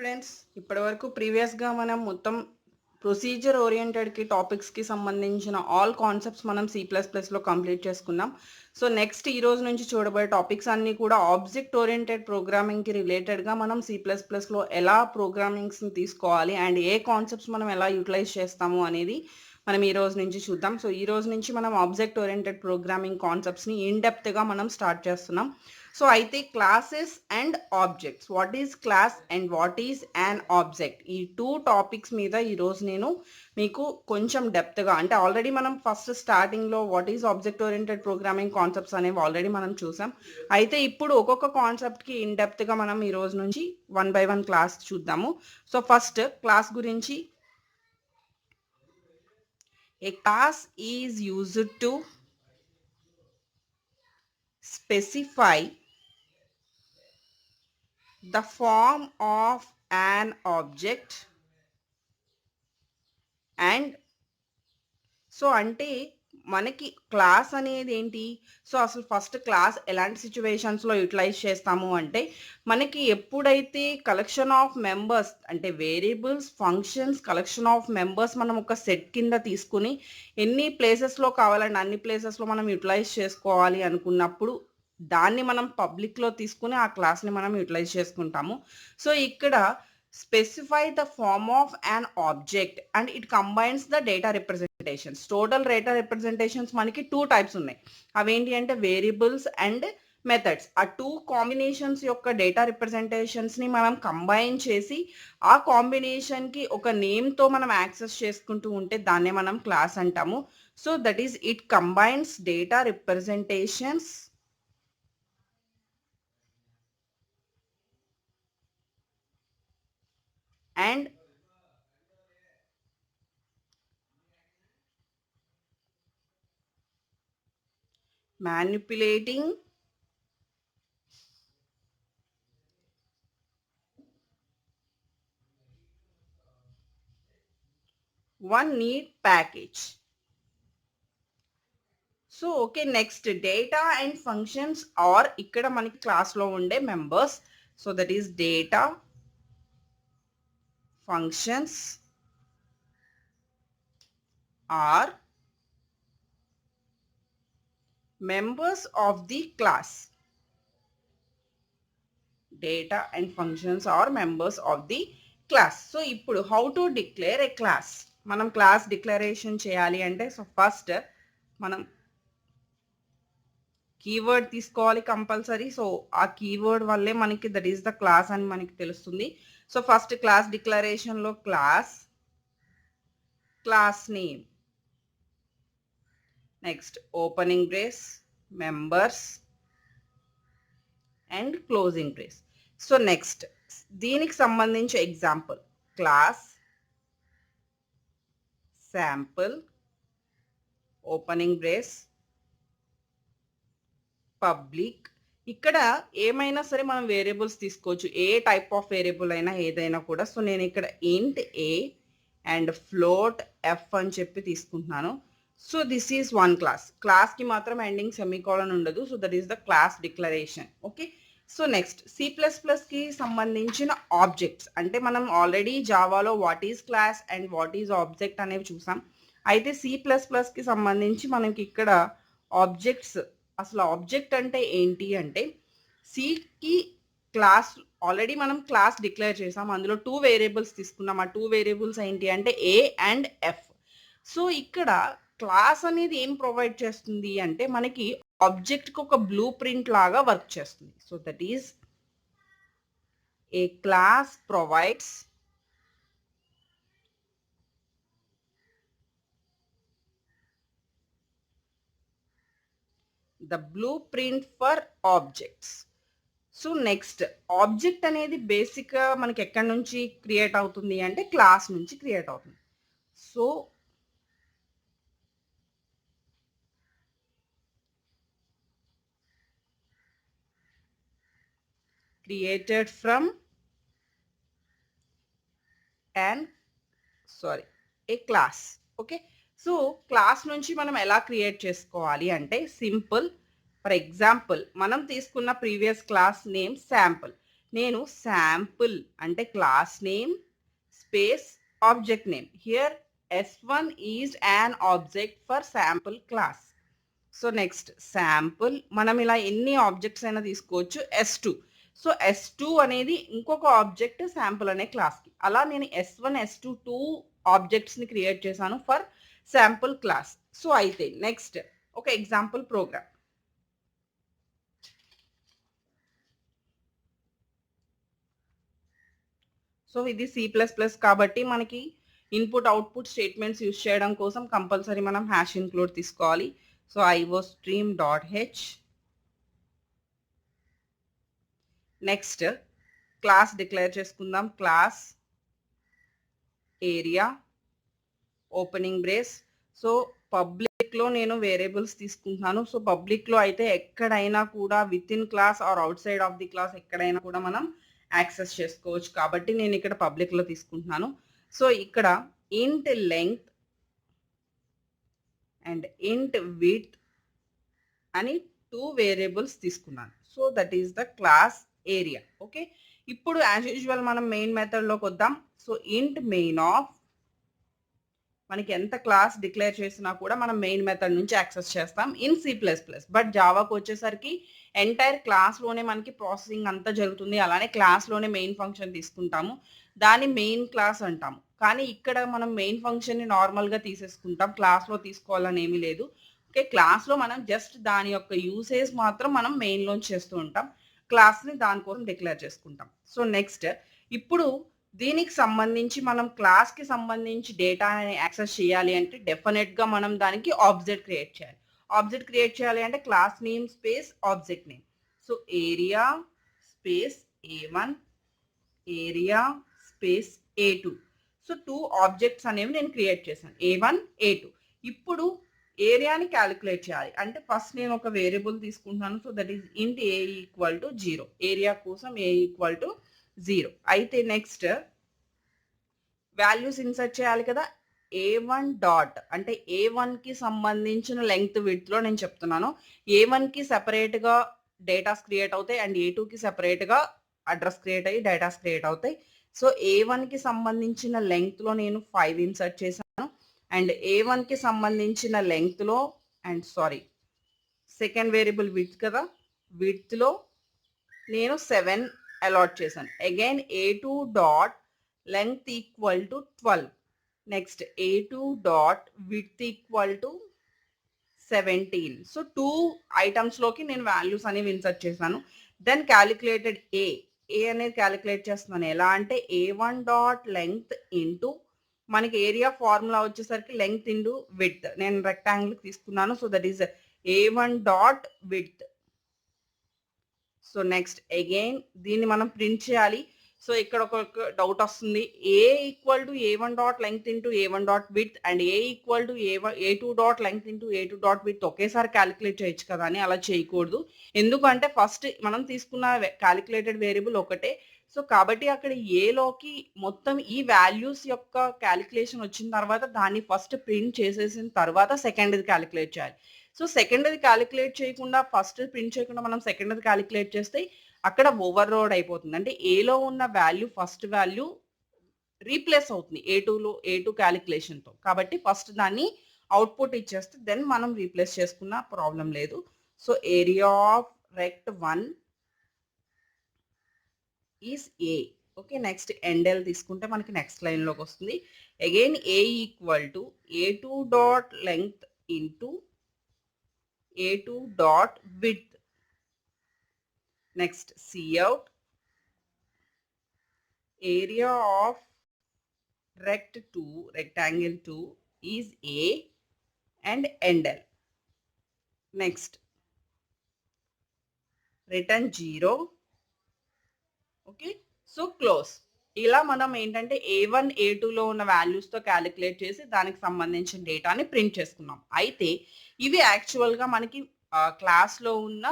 Students ఇప్పటివరకు ప్రీవియస్గా మనం మొత్తం ప్రొసీజర్ ఓరియంటెడ్కి టాపిక్స్కి సంబంధించిన ఆల్ కాన్సెప్ట్స్ మనం C++లో కంప్లీట్ చేసుకున్నాం. సో నెక్స్ట్ ఈ రోజు నుంచి చూడబోయే టాపిక్స్ అన్నీ కూడా ఆబ్జెక్ట్ ఓరియంటెడ్ ప్రోగ్రామింగ్కి రిలేటెడ్గా మనం C++లో ఎలా ప్రోగ్రామింగ్స్ని తీసుకోవాలి అండ్ ఏ కాన్సెప్ట్స్ మనం ఎలా యూటిలైజ్ చేస్తాము అనేది మనం ఈ రోజు నుంచి చూద్దాం. సో ఈ రోజు నుంచి మనం ఆబ్జెక్ట్ ఓరియంటెడ్ ప్రోగ్రామింగ్ కాన్సెప్ట్స్ని ఇన్ డెప్త్గా మనం స్టార్ట్ చేస్తున్నాం. సో అయితే classes and objects, what is class and what is an object, ఈ టూ టాపిక్స్ మీద ఈరోజు నేను మీకు కొంచెం డెప్త్గా, అంటే ఆల్రెడీ మనం ఫస్ట్ స్టార్టింగ్లో what is object oriented programming concepts అనేవి ఆల్రెడీ మనం చూసాం. అయితే ఇప్పుడు ఒక్కొక్క కాన్సెప్ట్కి ఇన్ డెప్త్గా మనం ఈ రోజు నుంచి 1 by 1 క్లాస్ చూద్దాము. సో ఫస్ట్ క్లాస్ గురించి, a class is used to specify the form of an object and so అంటే మనకి క్లాస్ అనేది ఏంటి? సో అసలు ఫస్ట్ క్లాస్ ఎలాంటి సిచ్యువేషన్స్లో యూటిలైజ్ చేస్తాము అంటే, మనకి ఎప్పుడైతే కలెక్షన్ ఆఫ్ మెంబర్స్ అంటే variables, functions, collection of members మనం ఒక సెట్ కింద తీసుకుని ఎన్ని ప్లేసెస్లో కావాలంటే అన్ని ప్లేసెస్లో మనం యూటిలైజ్ చేసుకోవాలి అనుకున్నప్పుడు దాన్ని మనం పబ్లిక్లో తీసుకుని ఆ క్లాస్ని మనం యూటిలైజ్ చేసుకుంటాము. సో ఇక్కడ specify the form of an object and it combines the data representations. Total data representations మనకి 2 types ఉన్నాయి. అవేంటి అంటే వేరియబుల్స్ అండ్ మెథడ్స్. ఆ 2 కాంబినేషన్స్ యొక్క డేటా రిప్రజెంటేషన్స్ని మనం కంబైన్ చేసి ఆ కాంబినేషన్కి ఒక నేమ్తో మనం యాక్సెస్ చేసుకుంటూ ఉంటే దాన్నే మనం క్లాస్ అంటాము. So that is it combines data representations and manipulating one neat package. So okay, next data and functions are ఇక్కడ మనకి క్లాస్లో ఉండే members. So that is data, functions are members of the class. Data and functions are members of the class. So ఇప్పుడు how to declare a class, మనం class declaration చేయాలి అంటే so first మనం keyword తీసుకోవాలి కంపల్సరీ. సో ఆ keyword వల్లే మనకి that is the class అని మనకి తెలుస్తుంది. సో ఫస్ట్ క్లాస్ డిక్లరేషన్లో class name, next opening brace, members and closing brace. So next దీనికి సంబంధించి example class sample, opening brace, public. ఇక్కడ ఏమైనా సరే మనం వేరియబుల్స్ తీసుకోవచ్చు, ఏ టైప్ ఆఫ్ వేరియబుల్ అయినా ఏదైనా కూడా. సో నేను ఇక్కడ ఇంట్ ఏ అండ్ ఫ్లోట్ ఎఫ్ అని చెప్పి తీసుకుంటున్నాను. So this is one class. క్లాస్కి మాత్రం ఎండింగ్ సెమీకోలన్ ఉండదు. So that is the class declaration. Okay, so next C++కి సంబంధించిన ఆబ్జెక్ట్స్, అంటే మనం ఆల్రెడీ జావాలో what is class and what is object అనేవి చూసాం. అయితే C++కి సంబంధించి మనకి ఇక్కడ ఆబ్జెక్ట్స్, అసలు ఆబ్జెక్ట్ అంటే ఏంటి అంటే, సికి క్లాస్ ఆల్రెడీ మనం క్లాస్ డిక్లేర్ చేసాం, అందులో 2 వేరియబుల్స్ తీసుకున్నాం. ఆ 2 వేరియబుల్స్ ఏంటి అంటే ఏ అండ్ ఎఫ్. సో ఇక్కడ క్లాస్ అనేది ఏం ప్రొవైడ్ చేస్తుంది అంటే మనకి ఆబ్జెక్ట్కి ఒక బ్లూ ప్రింట్ లాగా వర్క్ చేస్తుంది. So that is a class provides the blue print for objects. So next object అనేది బేసిక్గా మనకి ఎక్కడి నుంచి క్రియేట్ అవుతుంది అంటే క్లాస్ నుంచి క్రియేట్ అవుతుంది. So created from a class. Okay, so class నుంచి మనం ఎలా క్రియేట్ చేసుకోవాలి అంటే సింపుల్. ఫర్ ఎగ్జాంపుల్ మనం తీసుకున్న ప్రీవియస్ క్లాస్ నేమ్ శాంపుల్. నేను శాంపుల్ అంటే class name space object name. Here S1 is an object for sample class. So next sample మనం ఇలా ఎన్ని ఆబ్జెక్ట్స్ అయినా తీసుకోవచ్చు. S2 సో S2 అనేది ఇంకొక ఆబ్జెక్ట్ శాంపుల్ అనే క్లాస్కి. అలా నేను S1 S2 టూ ఆబ్జెక్ట్స్ని క్రియేట్ చేశాను ఫర్ శాంపుల్ క్లాస్. సో అయితే నెక్స్ట్ ఒక ఎగ్జాంపుల్ ప్రోగ్రామ్. సో ఇది C++ కాబట్టి మనకి ఇన్పుట్ అవుట్పుట్ స్టేట్మెంట్స్ యూజ్ చేయడం కోసం కంపల్సరీ మనం హ్యాష్ ఇంక్లూడ్ తీసుకోవాలి. So iostream.h. Next class declare చేసుకుందాం. Class area opening brace. So పబ్లిక్లో నేను వేరియబుల్స్ తీసుకుంటున్నాను. సో పబ్లిక్లో అయితే ఎక్కడైనా కూడా within class or outside of the class ఎక్కడైనా కూడా మనం యాక్సెస్ చేసుకోవచ్చు కాబట్టి నేను ఇక్కడ పబ్లిక్లో తీసుకుంటున్నాను. సో ఇక్కడ ఇంట్ లెంగ్త్ అండ్ ఇంట్ విడ్త్ అని టూ వేరియబుల్స్ తీసుకున్నాను. So that is the class area. Okay, ఇప్పుడు యాజ్ యూజువల్ మనం మెయిన్ మెథడ్లోకి వద్దాం. సో ఇంట్ మెయిన్ ఆఫ్ మనకి ఎంత క్లాస్ డిక్లేర్ చేసినా కూడా మనం మెయిన్ మెథడ్ నుంచి యాక్సెస్ చేస్తాం ఇన్ C++. బట్ జావాకు వచ్చేసరికి ఎంటైర్ క్లాస్లోనే మనకి ప్రాసెసింగ్ అంతా జరుగుతుంది. అలానే క్లాస్లోనే మెయిన్ ఫంక్షన్ తీసుకుంటాము, దాన్ని మెయిన్ క్లాస్ అంటాము. కానీ ఇక్కడ మనం మెయిన్ ఫంక్షన్ని నార్మల్గా తీసేసుకుంటాం, క్లాస్లో తీసుకోవాలని ఏమీ లేదు. ఓకే, క్లాస్లో మనం జస్ట్ దాని యొక్క యూసేజ్ మాత్రం మనం మెయిన్లో చేస్తూ ఉంటాం, క్లాస్ని దానికోసం డిక్లేర్ చేసుకుంటాం. సో నెక్స్ట్ ఇప్పుడు దీనికి సంబంధించి మనం క్లాస్కి సంబంధించి డేటాని యాక్సెస్ చేయాలి అంటే డెఫినెట్గా మనం దానికి ఆబ్జెక్ట్ క్రియేట్ చేయాలి. ఆబ్జెక్ట్ క్రియేట్ చేయాలి అంటే class name space object name. So area space A1 area space A2. So two objects అనేవి నేను క్రియేట్ చేశాను, A1 A2. ఇప్పుడు ఏరియాని క్యాలిక్యులేట్ చేయాలి అంటే ఫస్ట్ నేను ఒక వేరియబుల్ తీసుకుంటున్నాను. సో దట్ ఈస్ ఇంట్ A ఈక్వల్ టు 0. ఏరియా కోసం A ఈక్వల్ టు 0. అయితే నెక్స్ట్ వాల్యూస్ ఇన్సర్ట్ చేయాలి కదా. A1 డాట్ అంటే A1కి సంబంధించిన లెంగ్త్ విడ్త్లో నేను చెప్తున్నాను. A1కి సెపరేట్గా డేటాస్ క్రియేట్ అవుతాయి అండ్ A2కి సెపరేట్గా అడ్రస్ క్రియేట్ అయ్యి డేటాస్ క్రియేట్ అవుతాయి. సో A1కి సంబంధించిన లెంగ్త్లో నేను 5 ఇన్సర్ట్ చేశాను అండ్ A1కి సంబంధించిన లెంగ్త్లో అండ్ సెకండ్ వేరియబుల్ విడ్త్ కదా, విడ్త్లో నేను 7 అలాట్ చేశాను. Again A2 dot length equal to 12. Next A2 dot width equal to 17. So two ఐటమ్స్లోకి నేను వాల్యూస్ అనేవి ఇన్సర్ట్ చేశాను. దెన్ క్యాలిక్యులేటెడ్ ఏ అనేది క్యాలిక్యులేట్ చేస్తున్నాను. ఎలా అంటే A1 డాట్ లెంగ్త్ ఇంటూ మనకి ఏరియా ఫార్ములా వచ్చేసరికి లెంగ్త్ ఇంటూ విడ్త్. నేను రెక్టాంగిల్ తీసుకున్నాను. So that is A1 dot width. So next again దీన్ని మనం ప్రింట్ చేయాలి. సో ఇక్కడ ఒక డౌట్ వస్తుంది, A equal to A1 dot length into A1 dot width and A equal to A2 dot length into A2 dot width ఒకేసారి calculate చేయొచ్చు కదా అని. అలా చేయకూడదు, ఎందుకంటే ఫస్ట్ మనం తీసుకున్న క్యాలిక్యులేటెడ్ వేరియబుల్ ఒకటే. సో కాబట్టి అక్కడ ఏలోకి మొత్తం ఈ వాల్యూస్ యొక్క క్యాలిక్యులేషన్ వచ్చిన తర్వాత దాన్ని ఫస్ట్ ప్రింట్ చేసేసిన తర్వాత సెకండ్ది క్యాలిక్యులేట్ చేయాలి. సో సెకండ్ది క్యాలిక్యులేట్ చేయకుండా ఫస్ట్ ప్రింట్ చేయకుండా మనం సెకండ్ది క్యాలిక్యులేట్ చేస్తే అక్కడ ఓవర్ రోడ్ అయిపోతుంది. అంటే ఏలో ఉన్న వాల్యూ ఫస్ట్ వాల్యూ రీప్లేస్ అవుతుంది A2 క్యాలిక్యులేషన్తో. కాబట్టి ఫస్ట్ దాన్ని అవుట్పుట్ ఇచ్చేస్తే దెన్ మనం రీప్లేస్ చేసుకున్న ప్రాబ్లం లేదు. So area of rect 1 is A. Okay, next endl తీసుకుంటే మనకి నెక్స్ట్ లైన్లోకి వస్తుంది. Again A equal to A2 dot length into A2 dot width. Next Cout area of rectangle 2 is A and endl. Next return 0. Okay, so close. ఇలా మనం ఏంటంటే A1 A2లో ఉన్న వాల్యూస్తో calculate చేసి దానికి సంబంధించిన డేటాని ప్రింట్ చేసుకున్నాం. అయితే ఇవి యాక్చువల్గా మనకి క్లాస్లో ఉన్న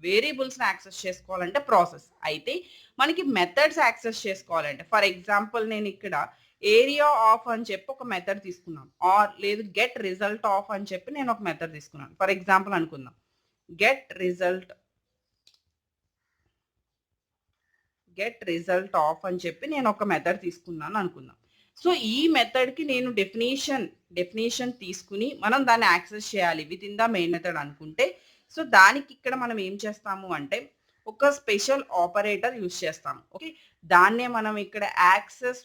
వేరియబుల్స్ని యాక్సెస్ చేసుకోవాలంటే ప్రాసెస్. అయితే మనకి మెథడ్స్ యాక్సెస్ చేసుకోవాలంటే ఫర్ ఎగ్జాంపుల్ నేను ఇక్కడ ఏరియా ఆఫ్ అని చెప్పి ఒక మెథడ్ తీసుకున్నాను, ఆర్ లేదు గెట్ రిజల్ట్ ఆఫ్ అని చెప్పి నేను ఒక మెథడ్ తీసుకున్నాను. ఫర్ ఎగ్జాంపుల్ అనుకుందాం, గెట్ గెట్ రిజల్ట్ ఆఫ్ అని చెప్పి నేను ఒక మెథడ్ తీసుకున్నాను అనుకుందాం. సో ఈ మెథడ్కి నేను డెఫినేషన్ తీసుకుని మనం దాన్ని యాక్సెస్ చేయాలి with in the main method అనుకుంటే, సో దానికి ఇక్కడ మనం ఏం చేస్తాము అంటే ఒక స్పెషల్ ఆపరేటర్ యూజ్ చేస్తాము. ఓకే, దాన్నే మనం ఇక్కడ access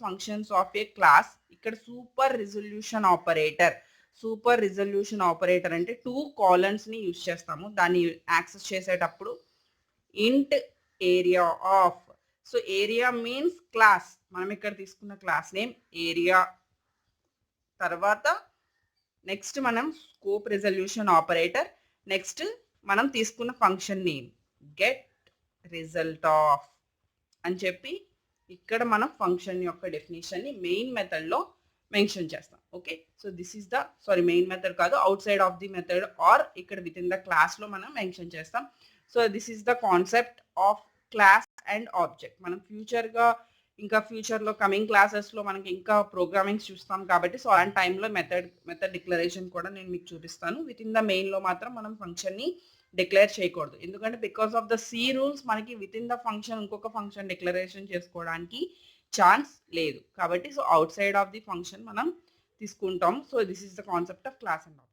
functions of A class, ఇక్కడ సూపర్ రిజల్యూషన్ ఆపరేటర్ అంటే 2 కాలమ్స్ని యూజ్ చేస్తాము దాన్ని యాక్సెస్ చేసేటప్పుడు. ఇంట్ area of, so area means class, మనం ఇక్కడ తీసుకున్న క్లాస్ నేమ్ ఏరియా, తర్వాత నెక్స్ట్ మనం స్కోప్ రిజల్యూషన్ ఆపరేటర్, నెక్స్ట్ మనం తీసుకున్న function name get result of అని చెప్పి ఇక్కడ మనం ఫంక్షన్ యొక్క డెఫినేషన్ని మెయిన్ మెథడ్లో మెన్షన్ చేస్తాం. Okay, so this is the main method కాదు, outside of the method or ఇక్కడ విత్ ఇన్ ద క్లాస్లో మనం మెన్షన్ చేస్తాం. So this is the concept of class and object. మనం ఫ్యూచర్లో కమింగ్ క్లాసెస్లో మనకి ఇంకా ప్రోగ్రామింగ్స్ చూస్తాం కాబట్టి, సో అలాంటి టైంలో మెథడ్ డిక్లరేషన్ కూడా నేను మీకు చూపిస్తాను. విత్ ఇన్ ద మెయిన్లో మాత్రం మనం ఫంక్షన్ని డిక్లేర్ చేయకూడదు, ఎందుకంటే because of the C rules మనకి విత్ ఇన్ ద ఫంక్షన్ ఇంకొక ఫంక్షన్ డిక్లరేషన్ చేసుకోవడానికి ఛాన్స్ లేదు కాబట్టి, so outside of the function మనం తీసుకుంటాం. So this is the concept of class and object.